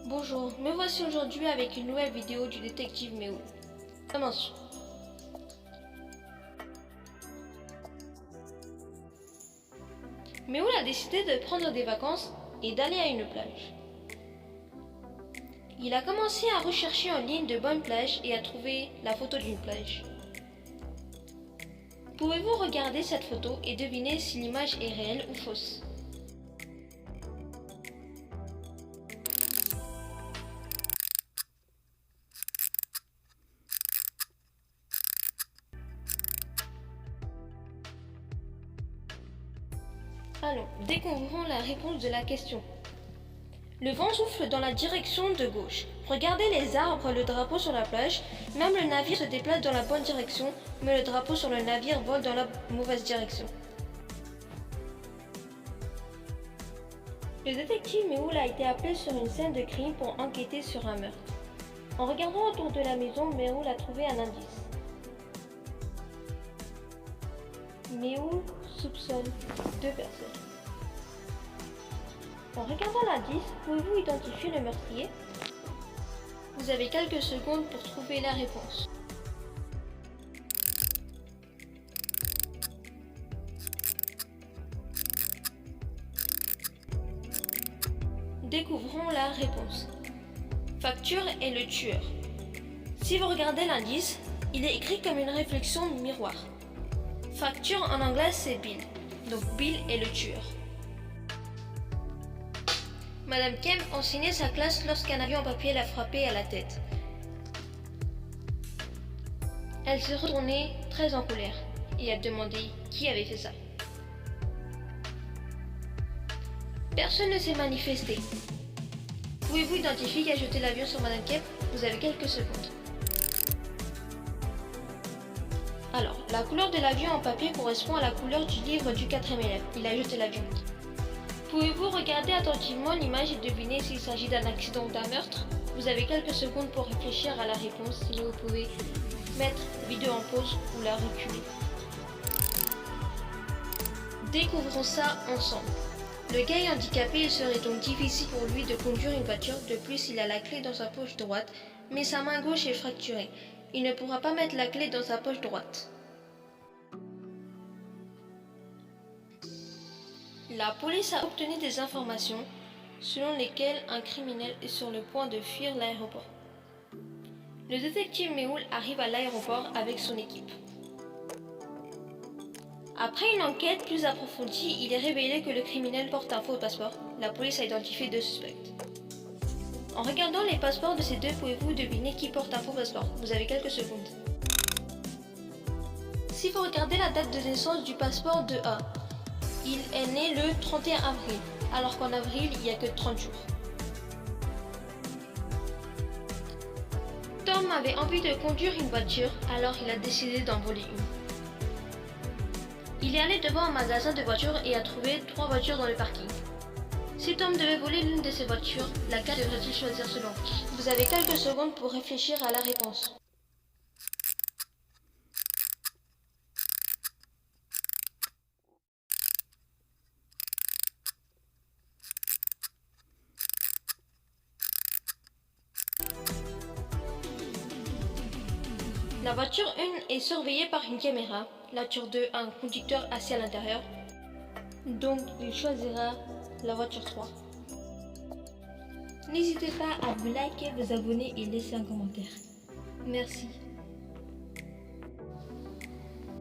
Bonjour, me voici aujourd'hui avec une nouvelle vidéo du détective Méoul. Commençons. Méoul a décidé de prendre des vacances et d'aller à une plage. Il a commencé à rechercher en ligne de bonnes plages et à trouver la photo d'une plage. Pouvez-vous regarder cette photo et deviner si l'image est réelle ou fausse? Allons, découvrons la réponse de la question. Le vent souffle dans la direction de gauche. Regardez les arbres, le drapeau sur la plage. Même le navire se déplace dans la bonne direction, mais le drapeau sur le navire vole dans la mauvaise direction. Le détective Méoul a été appelé sur une scène de crime pour enquêter sur un meurtre. En regardant autour de la maison, Méoul a trouvé un indice. Méoul soupçonne deux personnes. En regardant l'indice, pouvez-vous identifier le meurtrier? Vous avez quelques secondes pour trouver la réponse. Découvrons la réponse. Facture est le tueur. Si vous regardez l'indice, il est écrit comme une réflexion miroir. Facture en anglais c'est Bill, donc Bill est le tueur. Madame Kemp enseignait sa classe lorsqu'un avion en papier l'a frappée à la tête. Elle s'est retournée très en colère et a demandé qui avait fait ça. Personne ne s'est manifesté. Pouvez-vous identifier qui a jeté l'avion sur Madame Kemp? Vous avez quelques secondes. Alors, la couleur de l'avion en papier correspond à la couleur du livre du 4e élève. Il a jeté l'avion. Pouvez-vous regarder attentivement l'image et deviner s'il s'agit d'un accident ou d'un meurtre? Vous avez quelques secondes pour réfléchir à la réponse, sinon vous pouvez mettre la vidéo en pause ou la reculer. Découvrons ça ensemble. Le gars est handicapé, il serait donc difficile pour lui de conduire une voiture. De plus, il a la clé dans sa poche droite, mais sa main gauche est fracturée. Il ne pourra pas mettre la clé dans sa poche droite. La police a obtenu des informations selon lesquelles un criminel est sur le point de fuir l'aéroport. Le détective Méoul arrive à l'aéroport avec son équipe. Après une enquête plus approfondie, il est révélé que le criminel porte un faux passeport. La police a identifié deux suspects. En regardant les passeports de ces deux, pouvez-vous deviner qui porte un faux passeport? Vous avez quelques secondes. Si vous regardez la date de naissance du passeport de A, il est né le 31 avril, alors qu'en avril, il n'y a que 30 jours. Tom avait envie de conduire une voiture, alors il a décidé d'en voler une. Il est allé devant un magasin de voitures et a trouvé 3 voitures dans le parking. Si Tom devait voler l'une de ces voitures, laquelle devrait-il choisir selon vous? Vous avez quelques secondes pour réfléchir à la réponse. La voiture 1 est surveillée par une caméra, la voiture 2 a un conducteur assis à l'intérieur, donc il choisira la voiture 3. N'hésitez pas à vous liker, vous abonner et laisser un commentaire. Merci.